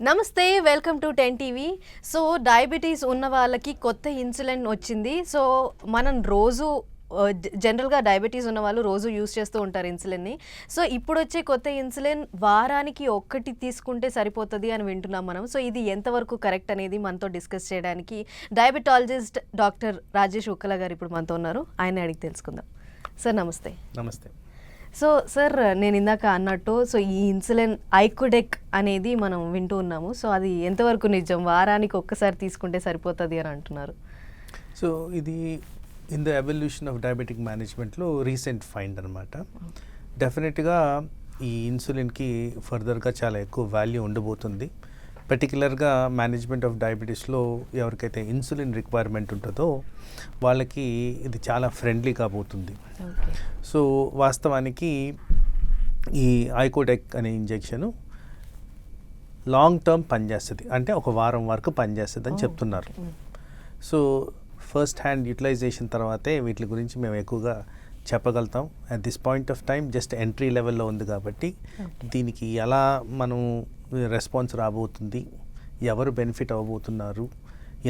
నమస్తే, welcome to 10 TV. So diabetes ఉన్న వాళ్ళకి కొత్త ఇన్సులిన్ వచ్చింది. సో మనం రోజు జనరల్గా డయాబెటీస్ ఉన్న వాళ్ళు రోజు యూస్ చేస్తూ ఉంటారు ఇన్సులిన్ని. సో ఇప్పుడు వచ్చే కొత్త ఇన్సులిన్ వారానికి ఒక్కటి తీసుకుంటే సరిపోతుంది అని వింటున్నాం మనం. సో ఇది ఎంతవరకు కరెక్ట్ అనేది మనతో డిస్కస్ చేయడానికి డయాబెటాలజిస్ట్ డాక్టర్ రాజేష్ ఉక్కల గారు ఇప్పుడు మనతో ఉన్నారు. ఆయన అడిగి తెలుసుకుందాం. సార్ నమస్తే. నమస్తే. సో సార్, నేను ఇందాక అన్నట్టు సో ఈ ఇన్సులిన్ ఐకోడెక్ అనేది మనం వింటూ ఉన్నాము. సో అది ఎంతవరకు నిజం? వారానికి ఒక్కసారి తీసుకుంటే సరిపోతుంది అని అంటున్నారు. సో ఇది in the evolution of diabetic మేనేజ్మెంట్లో రీసెంట్ ఫైండ్ అనమాట. డెఫినెట్గా ఈ ఇన్సులిన్కి ఫర్దర్గా చాలా ఎక్కువ వాల్యూ ఉండబోతుంది. పర్టికులర్గా మేనేజ్మెంట్ ఆఫ్ డయాబెటీస్లో ఎవరికైతే ఇన్సులిన్ రిక్వైర్మెంట్ ఉంటుందో వాళ్ళకి ఇది చాలా ఫ్రెండ్లీ కాబోతుంది. సో వాస్తవానికి ఈ ఐకోడెక్ అనే ఇంజెక్షను లాంగ్ టర్మ్ పనిచేస్తుంది, అంటే ఒక వారం వరకు పనిచేస్తుంది అని చెప్తున్నారు. సో ఫస్ట్ హ్యాండ్ యూటిలైజేషన్ తర్వాతే వీటి గురించి మేము ఎక్కువగా చెప్పగలుగుతాం. At this point of time just entry లెవెల్లో ఉంది కాబట్టి దీనికి ఎలా మనం రెస్పాన్స్ రాబోతుంది, ఎవరు బెనిఫిట్ అవ్వబోతున్నారు,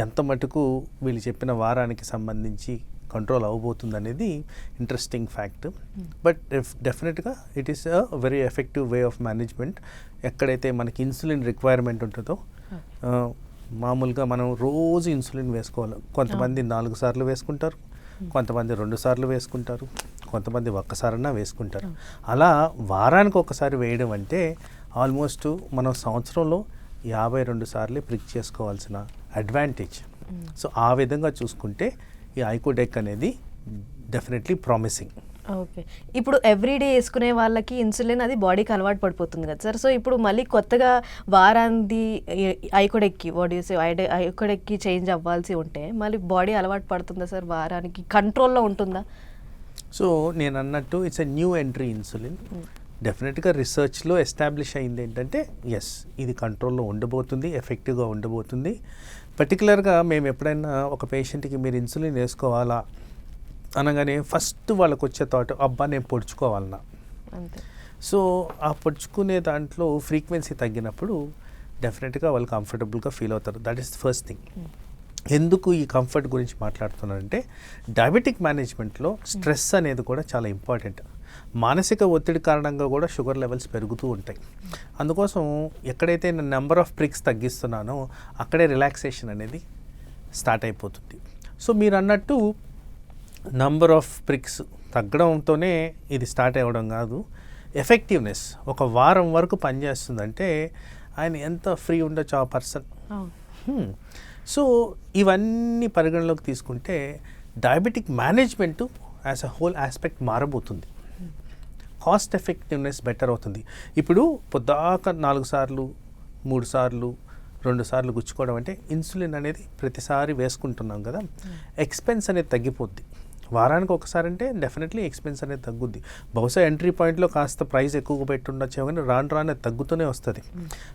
ఎంత మటుకు వీళ్ళు చెప్పిన వారానికి సంబంధించి కంట్రోల్ అవ్వబోతుంది అనేది ఇంట్రెస్టింగ్ ఫ్యాక్ట్. బట్ డెఫినెట్గా it is a very effective way of management. ఎక్కడైతే మనకి ఇన్సులిన్ రిక్వైర్మెంట్ ఉంటుందో, మామూలుగా మనం రోజు ఇన్సులిన్ వేసుకోవాలి. కొంతమంది 4 సార్లు వేసుకుంటారు, కొంతమంది 2 సార్లు వేసుకుంటారు, కొంతమంది ఒక్కసారన్నా వేసుకుంటారు. అలా వారానికి ఒకసారి వేయడం అంటే ఆల్మోస్ట్ మనం సంవత్సరంలో 52 సార్లు ప్రిక్ చేసుకోవాల్సిన అడ్వాంటేజ్. సో ఆ విధంగా చూసుకుంటే ఈ ఐకోడెక్ అనేది డెఫినెట్లీ ప్రామిసింగ్. ఓకే, ఇప్పుడు ఎవ్రీడే వేసుకునే వాళ్ళకి ఇన్సులిన్ అది బాడీకి అలవాటు పడిపోతుంది కదా సార్. సో ఇప్పుడు మళ్ళీ కొత్తగా వారాంది ఐకోడెక్కి ఐకోడెక్కి చేంజ్ అవ్వాల్సి ఉంటే మళ్ళీ బాడీ అలవాటు పడుతుందా సార్? వారానికి కంట్రోల్లో ఉంటుందా? సో నేను అన్నట్టు it's a new entry insulin. డెఫినెట్గా రీసెర్చ్లో ఎస్టాబ్లిష్ అయింది ఏంటంటే ఎస్, ఇది కంట్రోల్లో ఉండబోతుంది, ఎఫెక్టివ్గా ఉండబోతుంది. పర్టికులర్గా మేము ఎప్పుడైనా ఒక పేషెంట్కి మీరు ఇన్సులిన్ వేసుకోవాలా అనగానే ఫస్ట్ వాళ్ళకు వచ్చే థాట్, అబ్బా నేను పొడుచుకోవాలన్నా. సో ఆ పొడుచుకునే దాంట్లో ఫ్రీక్వెన్సీ తగ్గినప్పుడు డెఫినెట్గా వాళ్ళు కంఫర్టబుల్గా ఫీల్ అవుతారు. That is first thing. ఎందుకు ఈ కంఫర్ట్ గురించి మాట్లాడుతున్నానంటే డయాబెటిక్ మేనేజ్మెంట్లో స్ట్రెస్ అనేది కూడా చాలా ఇంపార్టెంట్. మానసిక ఒత్తిడి కారణంగా కూడా షుగర్ లెవెల్స్ పెరుగుతూ ఉంటాయి. అందుకోసం ఎక్కడైతే నేను నెంబర్ ఆఫ్ ప్రిక్స్ తగ్గిస్తున్నానో అక్కడే రిలాక్సేషన్ అనేది స్టార్ట్ అయిపోతుంది. సో మీరు అన్నట్టు నంబర్ ఆఫ్ ప్రిక్స్ తగ్గడంతోనే ఇది స్టార్ట్ అవ్వడం కాదు, ఎఫెక్టివ్నెస్ ఒక వారం వరకు పనిచేస్తుందంటే ఆయన ఎంత ఫ్రీ ఉండొచ్చు ఆ పర్సన్. సో ఇవన్నీ పరిగణలోకి తీసుకుంటే diabetic management as a whole aspect మారబోతుంది. కాస్ట్ ఎఫెక్టివ్నెస్ బెటర్ అవుతుంది. ఇప్పుడు పొద్దాక 4 సార్లు 3 సార్లు 2 సార్లు గుచ్చుకోవడం అంటే ఇన్సులిన్ అనేది ప్రతిసారి వేసుకుంటున్నాం కదా, ఎక్స్పెన్స్ అనేది తగ్గిపోద్ది. వారానికి ఒకసారి అంటే డెఫినెట్లీ ఎక్స్పెన్స్ అనేది తగ్గుద్ది. బహుశా ఎంట్రీ పాయింట్లో కాస్త ప్రైస్ ఎక్కువగా పెట్టి ఉండొచ్చు కానీ రాను అది తగ్గుతూనే వస్తుంది.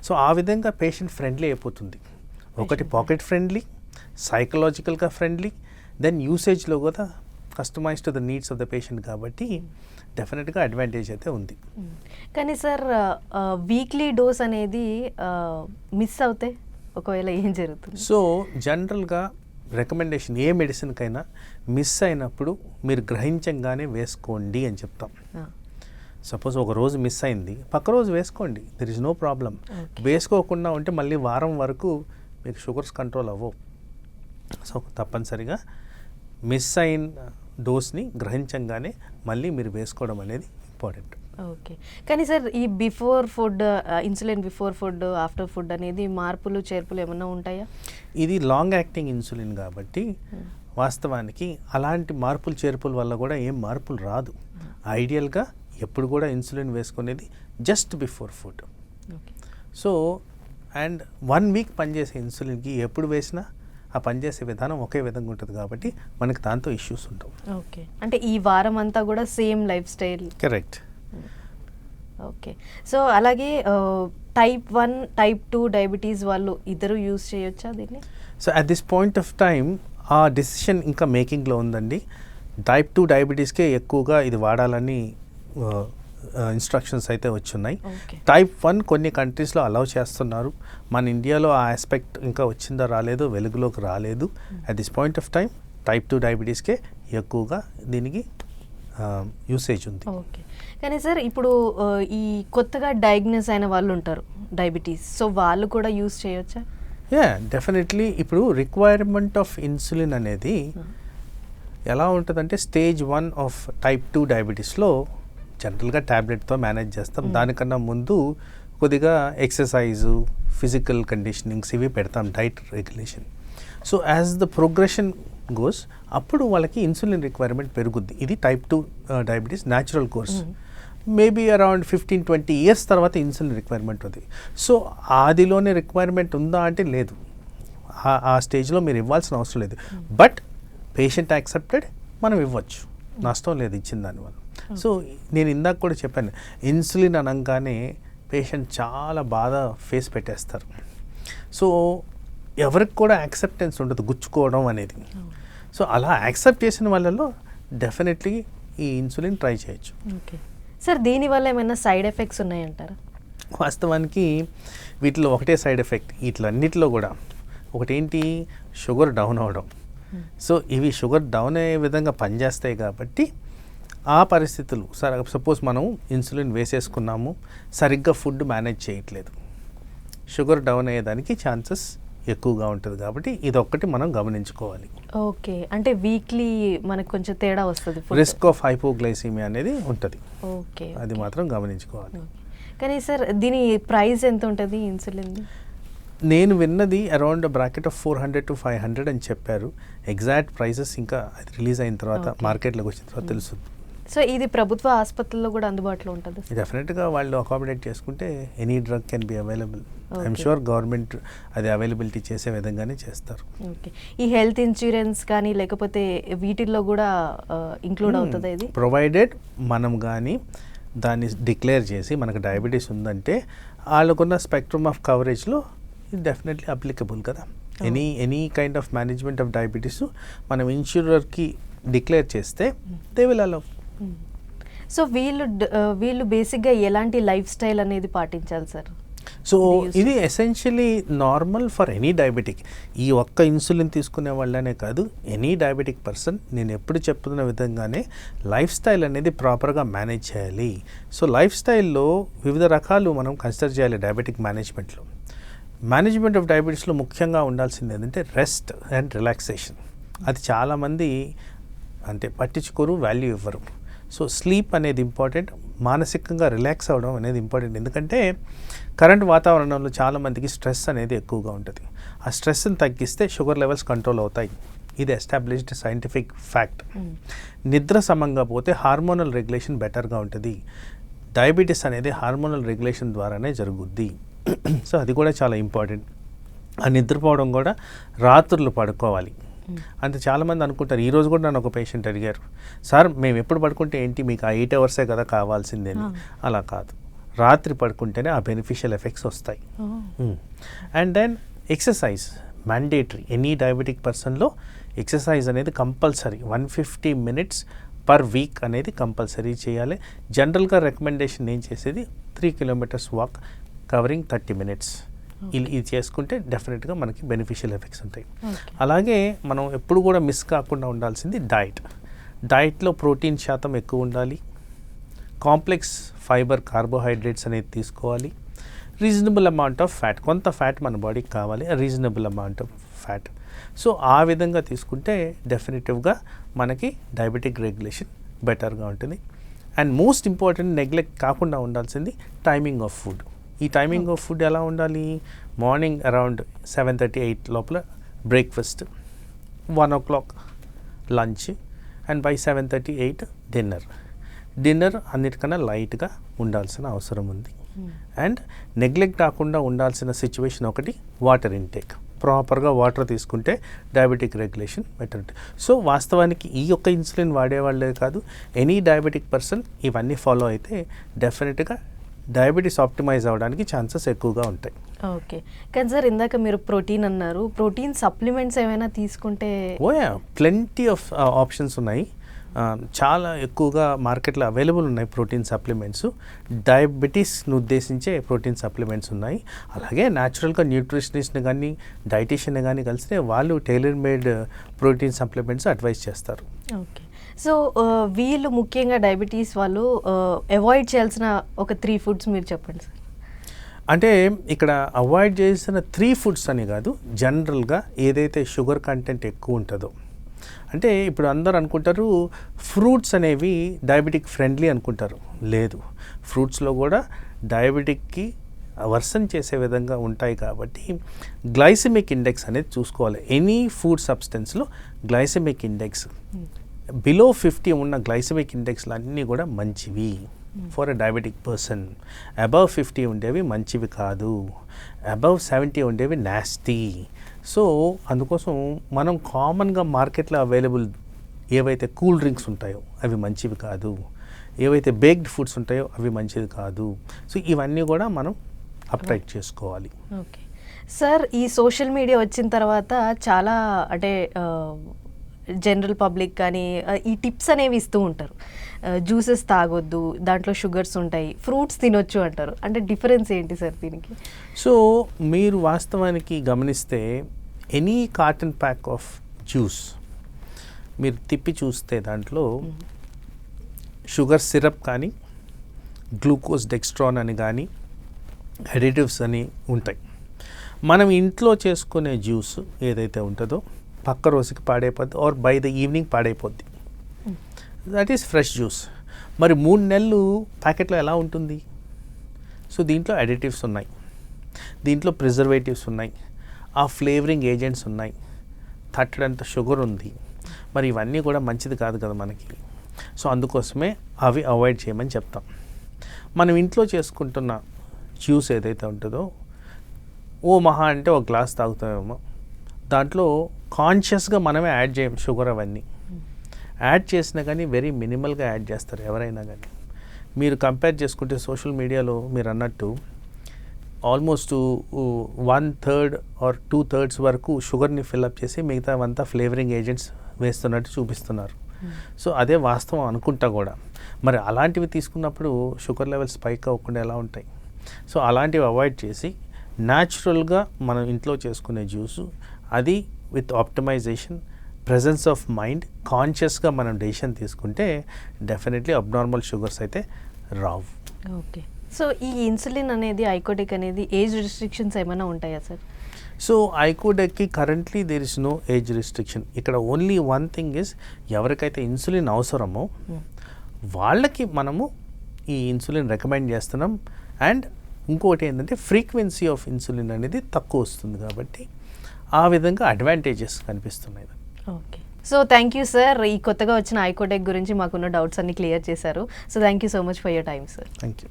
సో ఆ విధంగా పేషెంట్ ఫ్రెండ్లీ అయిపోతుంది. ఒకటి పాకెట్ ఫ్రెండ్లీ, సైకలాజికల్గా ఫ్రెండ్లీ, దెన్ యూసేజ్లో కూడా customise to the needs of the patient కాబట్టి డెఫినెట్గా అడ్వాంటేజ్ అయితే ఉంది. కానీ సార్ వీక్లీ డోస్ అనేది మిస్ అవుతే ఒకవేళ ఏం జరుగుతుంది? సో జనరల్గా రికమెండేషన్ ఏ మెడిసిన్కైనా మిస్ అయినప్పుడు మీరు గ్రహించంగానే వేసుకోండి అని చెప్తాం. సపోజ్ ఒక రోజు మిస్ అయింది, పక్క రోజు వేసుకోండి, దెర్ ఇస్ నో ప్రాబ్లం. వేసుకోకుండా ఉంటే మళ్ళీ వారం వరకు మీకు షుగర్స్ కంట్రోల్ అవ్వవు. సో తప్పనిసరిగా మిస్ అయిన డోస్ని గ్రహించంగానే మళ్ళీ మీరు వేసుకోవడం అనేది ఇంపార్టెంట్. ఓకే, కానీ సార్ ఈ before food insulin before food after food అనేది మార్పులు చేర్పులు ఏమైనా ఉంటాయా? ఇది లాంగ్ యాక్టింగ్ ఇన్సులిన్ కాబట్టి వాస్తవానికి అలాంటి మార్పులు చేర్పుల వల్ల కూడా ఏం మార్పులు రాదు. ఐడియల్గా ఎప్పుడు కూడా ఇన్సులిన్ వేసుకునేది just before food. So and 1 week పనిచేసే ఇన్సులిన్కి ఎప్పుడు వేసినా ఆ పనిచేసే విధానం ఒకే విధంగా ఉంటుంది కాబట్టి మనకి దాంతో ఇష్యూస్ ఉంటాయి. ఓకే, అంటే ఈ వారం అంతా కూడా same life style. Correct. Okay, so అలాగే టైప్ 1 టైప్ 2 డయాబెటీస్ వాళ్ళు ఇద్దరు యూజ్ చేయొచ్చా దీన్ని? So at this point of time ఆ డెసిషన్ ఇంకా మేకింగ్లో ఉందండి. టైప్ 2 డయాబెటీస్కే ఎక్కువగా ఇది వాడాలని ఇన్స్ట్రక్షన్స్ అయితే వచ్చున్నాయి. ఓకే. టైప్ 1 కొన్ని కంట్రీస్లో అలౌ చేస్తున్నారు. మన ఇండియాలో ఆ ఆస్పెక్ట్ ఇంకా వచ్చిందో రాలేదో, వెలుగులోకి రాలేదు. At this point of time type 2 డయాబెటీస్కే ఎక్కువగా దీనికి యూసేజ్ ఉంది. ఓకే. కానీ సార్ ఇప్పుడు ఈ కొత్తగా డయాగ్నోస్ అయిన వాళ్ళు ఉంటారు డయాబెటీస్, సో వాళ్ళు కూడా యూస్ చేయొచ్చా? డెఫినెట్లీ. ఇప్పుడు రిక్వైర్మెంట్ ఆఫ్ ఇన్సులిన్ అనేది ఎలా ఉంటుందంటే స్టేజ్ 1 ఆఫ్ టైప్ 2 డయాబెటీస్లో జనరల్గా ట్యాబ్లెట్తో మేనేజ్ చేస్తాం. దానికన్నా ముందు కొద్దిగా ఎక్సర్సైజు, ఫిజికల్ కండిషనింగ్స్ ఇవి పెడతాం, diet regulation. So as the progression goes అప్పుడు వాళ్ళకి ఇన్సులిన్ రిక్వైర్మెంట్ పెరుగుద్ది. ఇది type 2 diabetes natural course. Maybe around 15-20 years తర్వాత ఇన్సులిన్ రిక్వైర్మెంట్ ఉంది. సో ఆదిలోనే రిక్వైర్మెంట్ ఉందా అంటే లేదు, ఆ స్టేజ్లో మీరు ఇవ్వాల్సిన అవసరం లేదు. బట్ పేషెంట్ యాక్సెప్టెడ్, మనం ఇవ్వచ్చు, నష్టం లేదు ఇచ్చిన దానివల్ల. సో నేను ఇందాక కూడా చెప్పాను, ఇన్సులిన్ అనగానే పేషెంట్ చాలా బాధ ఫేస్ పెట్టేస్తారు. సో ఎవరికి కూడా యాక్సెప్టెన్స్ ఉండదు గుచ్చుకోవడం అనేది. సో అలా యాక్సెప్ట్ చేసిన వాళ్ళలో డెఫినెట్లీ ఈ ఇన్సులిన్ ట్రై చేయొచ్చు. ఓకే సార్, దీనివల్ల ఏమైనా సైడ్ ఎఫెక్ట్స్ ఉన్నాయంటారా? వాస్తవానికి వీటిలో ఒకటే సైడ్ ఎఫెక్ట్, వీటిలన్నిటిలో కూడా ఒకటేంటి, షుగర్ డౌన్ అవడం. సో ఇవి షుగర్ డౌన్ అయ్యే విధంగా పనిచేస్తాయి కాబట్టి ఆ పరిస్థితులు సపోజ్ మనం ఇన్సులిన్ వేసేసుకున్నాము, సరిగ్గా ఫుడ్ మేనేజ్ చేయట్లేదు, షుగర్ డౌన్ అయ్యేదానికి ఛాన్సెస్ ఎక్కువగా ఉంటుంది. కాబట్టి ఇదొక్కటి మనం గమనించుకోవాలి. ఓకే, అంటే వీక్లీ మనకు కొంచెం తేడా వస్తుంది, రిస్క్ ఆఫ్ హైపోగ్లైసీమియా అనేది ఉంటుంది. ఓకే, అది మాత్రం గమనించుకోవాలి. కానీ సార్ దీని ప్రైస్ ఎంత ఉంటుంది ఇన్సులిన్? నేను విన్నది అరౌండ్ బ్రాకెట్ ఆఫ్ 400 to 500 అని చెప్పారు. ఎగ్జాక్ట్ ప్రైసెస్ ఇంకా అది రిలీజ్ అయిన తర్వాత మార్కెట్లోకి వచ్చిన తర్వాత తెలుస్తుంది. సో ఇది ప్రభుత్వ ఆసుపత్రుల్లో కూడా అందుబాటులో ఉంటుంది? డెఫినెట్గా వాళ్ళు అకామిడేట్ చేసుకుంటే any drug can be available. I'm sure government అది అవైలబిలిటీ చేసే విధంగానే చేస్తారు. ఓకే, ఈ హెల్త్ ఇన్సూరెన్స్ కానీ లేకపోతే వీటిల్లో కూడా ఇంక్లూడ్ అవుతుంది ఇది? ప్రొవైడెడ్ మనం కానీ దాన్ని డిక్లేర్ చేసి మనకు డయాబెటీస్ ఉందంటే వాళ్ళకున్న స్పెక్ట్రమ్ ఆఫ్ కవరేజ్లో ఇది డెఫినెట్లీ అప్లికబుల్ కదా. Any kind of management of diabetes మనం ఇన్సూరర్కి డిక్లేర్ చేస్తే దే విల్ అలౌ. సో వీళ్ళు బేసిక్గా ఎలాంటి లైఫ్ స్టైల్ అనేది పాటించాలి సార్? సో ఇది essentially normal for any diabetic. ఈ ఒక్క ఇన్సులిన్ తీసుకునే వాళ్ళనే కాదు, ఎనీ డయాబెటిక్ పర్సన్ నేను ఎప్పుడు చెప్తున్న విధంగానే లైఫ్ స్టైల్ అనేది ప్రాపర్గా మేనేజ్ చేయాలి. సో లైఫ్ స్టైల్లో వివిధ రకాలు మనం కన్సిడర్ చేయాలి. డయాబెటిక్ మేనేజ్మెంట్ ఆఫ్ డయాబెటీస్లో ముఖ్యంగా ఉండాల్సింది ఏంటంటే రెస్ట్ అండ్ రిలాక్సేషన్. అది చాలామంది అంటే పట్టించుకోరు, వాల్యూ ఇవ్వరు. సో స్లీప్ అనేది ఇంపార్టెంట్, మానసికంగా రిలాక్స్ అవ్వడం అనేది ఇంపార్టెంట్. ఎందుకంటే కరెంట్ వాతావరణంలో చాలామందికి స్ట్రెస్ అనేది ఎక్కువగా ఉంటుంది. ఆ స్ట్రెస్ని తగ్గిస్తే షుగర్ లెవెల్స్ కంట్రోల్ అవుతాయి. ఇది ఎస్టాబ్లిష్డ్ సైంటిఫిక్ ఫ్యాక్ట్. నిద్ర సమంగా పోతే హార్మోనల్ రెగ్యులేషన్ బెటర్గా ఉంటుంది. డయాబెటీస్ అనేది హార్మోనల్ రెగ్యులేషన్ ద్వారానే జరుగుద్ది. సో అది కూడా చాలా ఇంపార్టెంట్. ఆ నిద్రపోవడం కూడా రాత్రులు పడుకోవాలి. అంటే చాలామంది అనుకుంటారు, ఈరోజు కూడా నన్ను ఒక పేషెంట్ అడిగారు, సార్ మేము ఎప్పుడు పడుకుంటే ఏంటి, మీకు ఆ 8 అవర్సే కదా కావాల్సిందని. అలా కాదు, రాత్రి పడుకుంటేనే ఆ బెనిఫిషియల్ ఎఫెక్ట్స్ వస్తాయి. And then exercise mandatory. Any diabetic పర్సన్లో ఎక్సర్సైజ్ అనేది కంపల్సరీ 150 minutes పర్ వీక్ అనేది కంపల్సరీ చేయాలి. జనరల్గా రికమెండేషన్ నేను చేసేది 3 kilometers వాక్ కవరింగ్ 30 minutes. ఇది చేసుకుంటే డెఫినెట్గా మనకి బెనిఫిషియల్ ఎఫెక్ట్స్ ఉంటాయి. అలాగే మనం ఎప్పుడు కూడా మిస్ కాకుండా ఉండాల్సింది డైట్లో ప్రోటీన్ శాతం ఎక్కువ ఉండాలి, కాంప్లెక్స్ ఫైబర్ కార్బోహైడ్రేట్స్ అనేది తీసుకోవాలి, రీజనబుల్ అమౌంట్ ఆఫ్ ఫ్యాట్, కొంత ఫ్యాట్ మన బాడీకి కావాలి, reasonable amount of fat. So ఆ విధంగా తీసుకుంటే డెఫినెటివ్గా మనకి డయాబెటిక్ రెగ్యులేషన్ బెటర్గా ఉంటుంది. అండ్ మోస్ట్ ఇంపార్టెంట్ నెగ్లెక్ట్ కాకుండా ఉండాల్సింది టైమింగ్ ఆఫ్ ఫుడ్. ఈ టైమింగ్ ఆఫ్ ఫుడ్ ఎలా ఉండాలి, మార్నింగ్ అరౌండ్ 7:30-8 లోపల breakfast, 1 o'clock lunch, and by 7:30-8 dinner అన్నిటికన్నా లైట్గా ఉండాల్సిన అవసరం ఉంది. అండ్ నెగ్లెక్ట్ కాకుండా ఉండాల్సిన సిచ్యువేషన్ ఒకటి, వాటర్ ఇంటేక్. ప్రాపర్గా వాటర్ తీసుకుంటే డయాబెటిక్ రెగ్యులేషన్ బెటర్ ఉంటుంది. సో వాస్తవానికి ఈ యొక్క ఇన్సులిన్ వాడేవాళ్ళే కాదు, ఎనీ డయాబెటిక్ పర్సన్ ఇవన్నీ ఫాలో అయితే డెఫినెట్గా డయాబెటీస్ ఆప్టిమైజ్ అవ్వడానికి ఛాన్సెస్ ఎక్కువగా ఉంటాయి. ఓకే, కానీ సార్ ఇందాక మీరు ప్రోటీన్ అన్నారు, ప్రోటీన్ సప్లిమెంట్స్ ఏమైనా తీసుకుంటే? ప్లెంటీ ఆఫ్ ఆప్షన్స్ ఉన్నాయి. చాలా ఎక్కువగా మార్కెట్లో అవైలబుల్ ఉన్నాయి ప్రోటీన్ సప్లిమెంట్స్. డయాబెటీస్ని ఉద్దేశించే ప్రోటీన్ సప్లిమెంట్స్ ఉన్నాయి. అలాగే న్యాచురల్గా న్యూట్రిషనిస్ట్ని కానీ డైటీషియన్ని కానీ కలిస్తే వాళ్ళు tailor made protein supplements advice చేస్తారు. ఓకే. సో వీళ్ళు ముఖ్యంగా డయాబెటీస్ వాళ్ళు అవాయిడ్ చేయాల్సిన ఒక 3 ఫుడ్స్ మీరు చెప్పండి సార్. అంటే ఇక్కడ అవాయిడ్ చేసిన 3 ఫుడ్స్ అని కాదు, జనరల్గా ఏదైతే షుగర్ కంటెంట్ ఎక్కువ ఉంటుందో, అంటే ఇప్పుడు అందరు అనుకుంటారు ఫ్రూట్స్ అనేవి డయాబెటిక్ ఫ్రెండ్లీ అనుకుంటారు. లేదు, ఫ్రూట్స్లో కూడా డయాబెటిక్కి వర్సన్ చేసే విధంగా ఉంటాయి. కాబట్టి గ్లైసెమిక్ ఇండెక్స్ అనేది చూసుకోవాలి. ఎనీ ఫుడ్ సబ్స్టెన్స్లో గ్లైసెమిక్ ఇండెక్స్ బిలో 50 ఉన్న గ్లైసెమిక్ ఇండెక్స్లు అన్నీ కూడా మంచివి for a diabetic person. Above 50 ఉండేవి మంచివి కాదు, అబవ్ 70 ఉండేవి నాస్టీ. సో అందుకోసం మనం కామన్గా మార్కెట్లో అవైలబుల్ ఏవైతే కూల్ డ్రింక్స్ ఉంటాయో అవి మంచివి కాదు, ఏవైతే బేక్డ్ ఫుడ్స్ ఉంటాయో అవి మంచిది కాదు. సో ఇవన్నీ కూడా మనం అప్రైట్ చేసుకోవాలి. ఓకే సార్, ఈ సోషల్ మీడియా వచ్చిన తర్వాత చాలా అంటే జనరల్ పబ్లిక్ కానీ ఈ టిప్స్ అనేవి ఇస్తూ ఉంటారు. జ్యూసెస్ తాగొద్దు, దాంట్లో షుగర్స్ ఉంటాయి, ఫ్రూట్స్ తినొచ్చు అంటారు. అంటే డిఫరెన్స్ ఏంటి సార్ దీనికి? సో మీరు వాస్తవానికి గమనిస్తే any carton pack of juice మీరు తిప్పి చూస్తే దాంట్లో షుగర్ సిరప్ కానీ గ్లూకోజ్ డెక్స్ట్రాన్ అని కానీ అడిటివ్స్ అని ఉంటాయి. మనం ఇంట్లో చేసుకునే జ్యూస్ ఏదైతే ఉంటుందో పక్క రోజుకి పాడైపోద్ది, ఆర్ బై ద ఈవినింగ్ పాడైపోద్ది. That is fresh juice. మరి 3 నెలలు ప్యాకెట్లో ఎలా ఉంటుంది? సో దీంట్లో అడిటివ్స్ ఉన్నాయి, దీంట్లో ప్రిజర్వేటివ్స్ ఉన్నాయి, ఆ ఫ్లేవరింగ్ ఏజెంట్స్ ఉన్నాయి, తట్టడంత షుగర్ ఉంది. మరి ఇవన్నీ కూడా మంచిది కాదు కదా మనకి. సో అందుకోసమే అవి అవాయిడ్ చేయమని చెప్తాం. మనం ఇంట్లో చేసుకుంటున్న జ్యూస్ ఏదైతే ఉంటుందో ఓ మహా అంటే ఒక గ్లాస్ తాగుతామేమో, దాంట్లో కాన్షియస్గా మనమే యాడ్ చేయం షుగర్. అవన్నీ యాడ్ చేసినా కానీ వెరీ మినిమల్గా యాడ్ చేస్తారు ఎవరైనా కానీ. మీరు కంపేర్ చేసుకుంటే సోషల్ మీడియాలో మీరు అన్నట్టు ఆల్మోస్ట్ 1/3 ఆర్ 2/3 వరకు షుగర్ని ఫిల్అప్ చేసి మిగతా అంతా ఫ్లేవరింగ్ ఏజెంట్స్ వేస్తున్నట్టు చూపిస్తున్నారు. సో అదే వాస్తవం అనుకుంటా కూడా. మరి అలాంటివి తీసుకున్నప్పుడు షుగర్ లెవెల్స్ స్పైక్ అవ్వకుండా ఎలా ఉంటాయి? సో అలాంటివి అవాయిడ్ చేసి న్యాచురల్గా మనం ఇంట్లో చేసుకునే జ్యూసు, అది with optimization, presence of mind, కాన్షియస్గా మనం డెసిషన్ తీసుకుంటే డెఫినెట్లీ అబ్నార్మల్ షుగర్స్ అయితే రావు. ఓకే. సో ఈ ఇన్సులిన్ అనేది, ఐకోడెక్ అనేది ఏజ్ రిస్ట్రిక్షన్స్ ఏమైనా ఉంటాయా సార్? సో ఐకోడెక్కి currently there is no age restriction. ఇక్కడ ఓన్లీ వన్ థింగ్ ఇస్, ఎవరికైతే ఇన్సులిన్ అవసరమో వాళ్ళకి మనము ఈ ఇన్సులిన్ రికమెండ్ చేస్తున్నాం. అండ్ ఇంకోటి ఏంటంటే ఫ్రీక్వెన్సీ ఆఫ్ ఇన్సులిన్ అనేది తక్కువ వస్తుంది కాబట్టి ఆ విధంగా అడ్వాంటేజెస్ కనిపిస్తున్నాయి. Okay. So thank you sir, ఈ కొత్తగా వచ్చిన ఐకోడెక్ గురించి మాకున్న డౌట్స్ అన్ని క్లియర్ చేశారు. So thank you so much for your time sir. Thank you.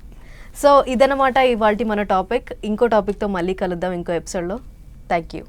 So ఇదన్నమాట ఇవాల్టి మన టాపిక్. ఇంకో టాపిక్తో మళ్ళీ కలుద్దాం ఇంకో ఎపిసోడ్లో. Thank you.